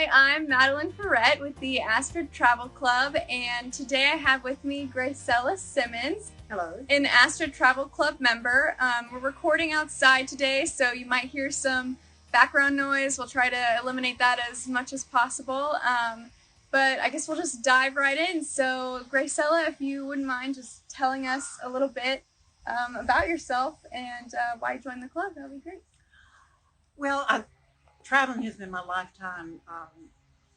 Hi, I'm Madeline Ferret with the AstridTravel Club, and today I have with me Gracella Simmons. Hello. An AstridTravel Club member. We're recording outside today, so you might hear some background noise. We'll try to eliminate that as much as possible. But I guess we'll just dive right in. So Gracella, if you wouldn't mind just telling us a little bit about yourself and why you joined the club, that would be great. Well, traveling has been my lifetime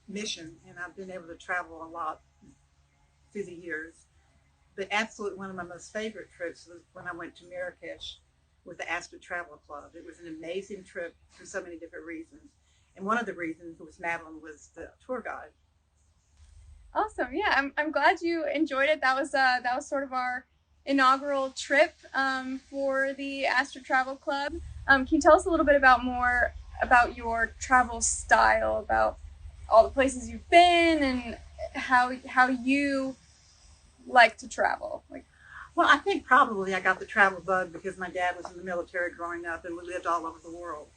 mission, and I've been able to travel a lot through the years. But absolutely one of my most favorite trips was when I went to Marrakesh with the AstridTravel Club. It was an amazing trip for so many different reasons. And one of the reasons was Madeline was the tour guide. Awesome. Yeah, I'm glad you enjoyed it. That was sort of our inaugural trip for the AstridTravel Club. Can you tell us a little bit more about your travel style, about all the places you've been, and how you like to travel? Well, I think probably I got the travel bug because my dad was in the military growing up and we lived all over the world.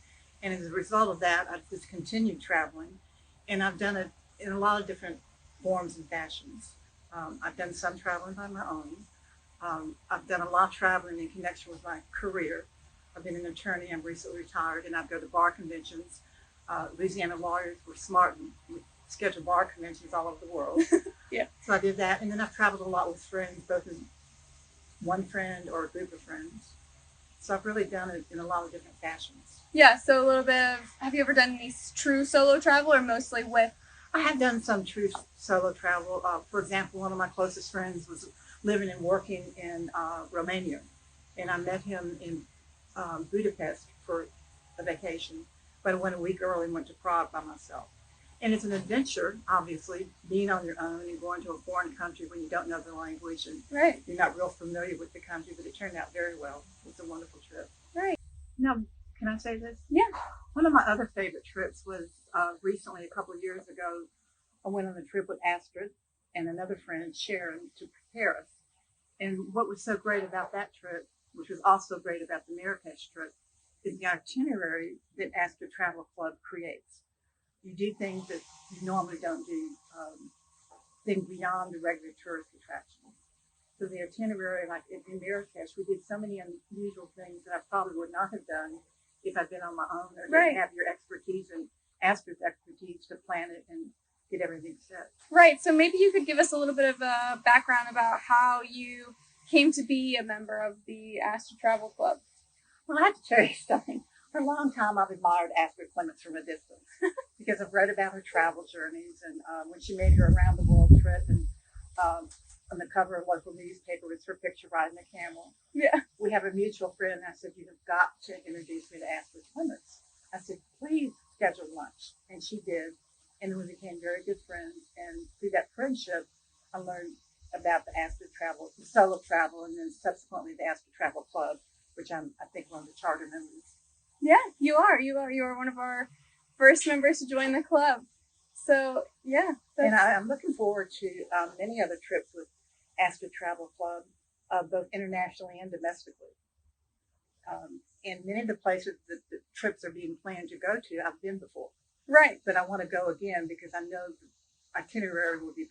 And as a result of that, I've just continued traveling. And I've done it in a lot of different forms and fashions. I've done some traveling by my own. I've done a lot of traveling in connection with my career. I've been an attorney. I'm recently retired, and I go to bar conventions. Louisiana lawyers were smart and schedule bar conventions all over the world. Yeah. So I did that, and then I've traveled a lot with friends, both as one friend or a group of friends. So I've really done it in a lot of different fashions. Yeah. So a little bit of. Have you ever done any true solo travel, or mostly with? I have done some true solo travel. For example, one of my closest friends was living and working in Romania, and I met him in Budapest for a vacation, but I went a week early and went to Prague by myself. And it's an adventure, obviously, being on your own and going to a foreign country when you don't know the language and Right. you're not real familiar with the country, but it turned out very well. It was a wonderful trip. Right. Now, can I say this? Yeah. One of my other favorite trips was recently, a couple of years ago, I went on a trip with Astrid and another friend, Sharon, to Paris. And what was so great about that trip, which was also great about the Marrakesh trip, is the itinerary that AstridTravel Club creates. You do things that you normally don't do, things beyond the regular tourist attractions. So the itinerary, like in Marrakesh, we did so many unusual things that I probably would not have done if I'd been on my own or didn't have your expertise and Astrid's expertise to plan it and get everything set. Right. So maybe you could give us a little bit of a background about how you came to be a member of the AstridTravel Club. Well, I have to tell you something. For a long time, I've admired Astrid Clements from a distance because I've read about her travel journeys and when she made her around the world trip, and on the cover of a local newspaper was her picture riding a camel. Yeah. We have a mutual friend. I said, you have got to introduce me to Astrid Clements. I said, please schedule lunch. And she did. And we became very good friends. And through that friendship, I learned about the AstridTravel, the solo travel, and then subsequently the AstridTravel Club, which I think one of the charter members. Yeah, you are. You are one of our first members to join the club. So yeah. And I'm looking forward to many other trips with AstridTravel Club, both internationally and domestically. And many of the places that the trips are being planned to go to, I've been before. Right. But I want to go again because I know the itinerary will be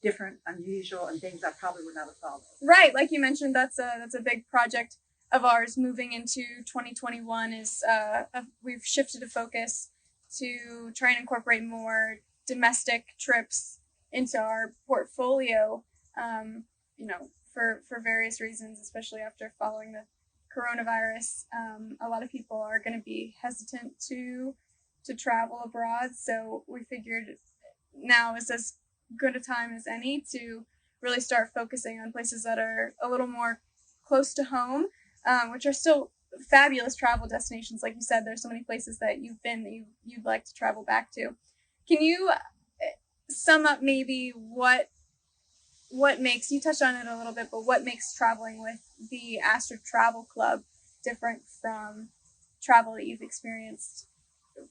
different, unusual, and things I probably would not have thought of. Right, like you mentioned, that's a big project of ours moving into 2021. Is we've shifted a focus to try and incorporate more domestic trips into our portfolio. For various reasons, especially after following the coronavirus, a lot of people are going to be hesitant to travel abroad. So we figured now is as good a time as any to really start focusing on places that are a little more close to home, which are still fabulous travel destinations. Like you said, there's so many places that you've been that you'd like to travel back to. Can you sum up maybe what makes, you touched on it a little bit, but what makes traveling with the AstridTravel Club different from travel that you've experienced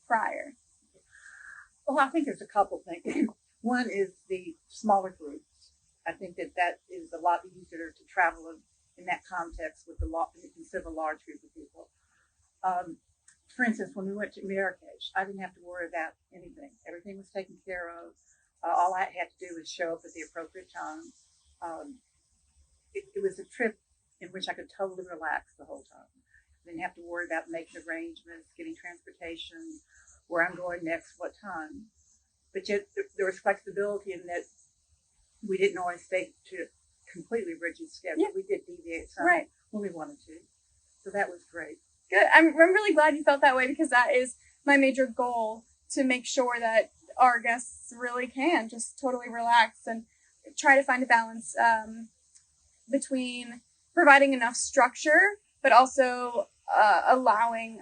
prior? Well, I think there's a couple things. One is the smaller groups. I think that is a lot easier to travel in that context with instead of a large group of people. for instance, when we went to Marrakesh, I didn't have to worry about anything. Everything was taken care of. All I had to do was show up at the appropriate time. It was a trip in which I could totally relax the whole time. I didn't have to worry about making arrangements, getting transportation, where I'm going next, what time. But yet there was flexibility in that we didn't always stay to a completely rigid schedule. Yeah. We did deviate some Right. when we wanted to. So that was great. Good. I'm really glad you felt that way, because that is my major goal, to make sure that our guests really can just totally relax and try to find a balance between providing enough structure, but also allowing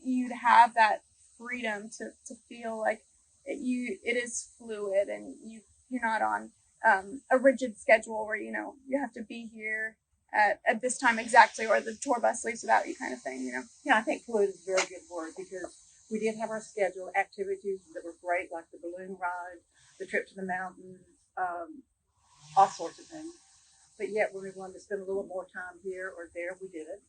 you to have that freedom to feel like it is fluid, and you're not on a rigid schedule where you have to be here at this time exactly, or the tour bus leaves without you, kind of thing. Yeah, I think fluid is a very good word, because we did have our schedule, activities that were great, like the balloon ride, the trip to the mountains, all sorts of things. But yet, when we wanted to spend a little more time here or there, we did it.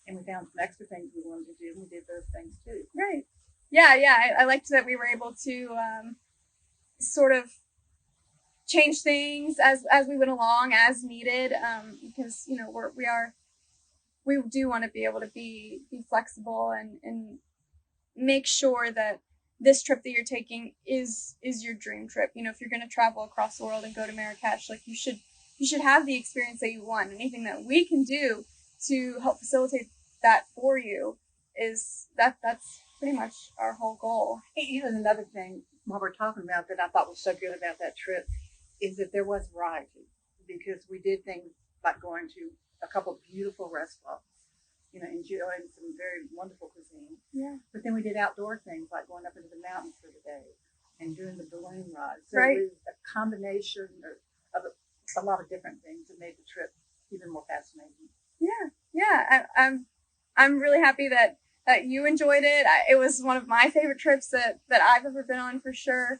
And we found some extra things we wanted to do, and we did those things too. Right. Yeah. I liked that we were able to sort of change things as we went along, as needed, because we do want to be able to be flexible and make sure that this trip that you're taking is your dream trip. If you're going to travel across the world and go to Marrakesh, like you should have the experience that you want. Anything that we can do to help facilitate that for you is that's pretty much our whole goal. Another thing while we're talking about that I thought was so good about that trip is that there was variety, because we did things like going to a couple of beautiful restaurants, enjoying some very wonderful cuisine. Yeah. But then we did outdoor things like going up into the mountains for the day and doing the balloon ride. So Right. It was a combination of a lot of different things that made the trip even more fascinating. Yeah. I'm really happy that you enjoyed it. It was one of my favorite trips that I've ever been on, for sure.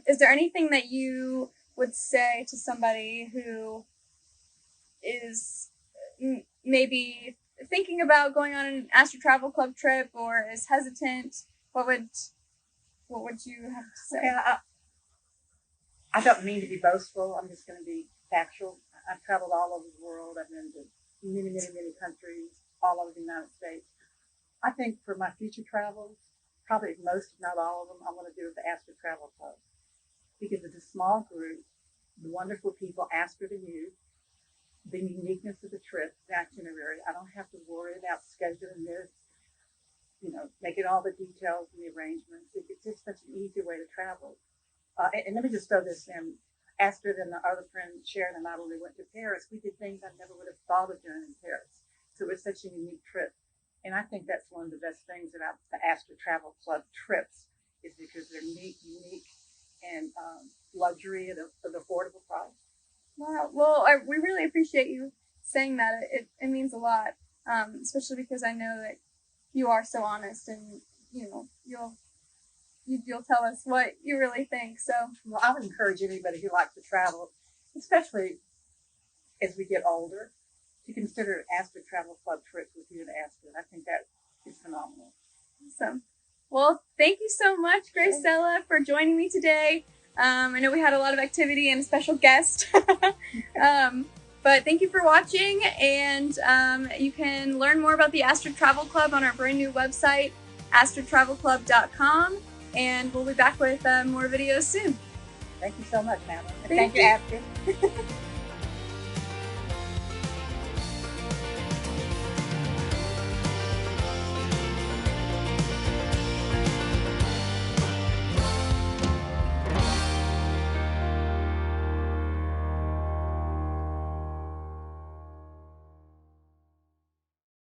Is there anything that you would say to somebody who is maybe thinking about going on an AstridTravel Club trip, or is hesitant? What would you have to say? Okay, I don't mean to be boastful. I'm just going to be factual. I've traveled all over the world. I've been to many, many, many countries all over the United States. I think for my future travels, probably most, if not all of them, I want to do with the AstridTravel Club, because it's a small group, the wonderful people, Astrid and you, the uniqueness of the trip, the itinerary. I don't have to worry about scheduling this, making all the details and the arrangements. It's just such an easy way to travel. And let me just throw this in. Astrid and the other friend, Sharon and I, when we went to Paris, we did things I never would have thought of doing in Paris. So it was such a unique trip. And I think that's one of the best things about the AstridTravel Club trips, is because they're unique, and luxury at an affordable price. Wow. Well, we really appreciate you saying that. It means a lot, especially because I know that you are so honest, and you'll tell us what you really think. So, well, I would encourage anybody who likes to travel, especially as we get older, to consider AstridTravel Club trips with you and Astrid. I think that is phenomenal. Awesome. Well, thank you so much, Gracella, for joining me today. I know we had a lot of activity and a special guest. But thank you for watching, and you can learn more about the AstridTravel Club on our brand new website, AstridTravelClub.com, and we'll be back with more videos soon. Thank you so much, Madeline. Thank you, Astrid.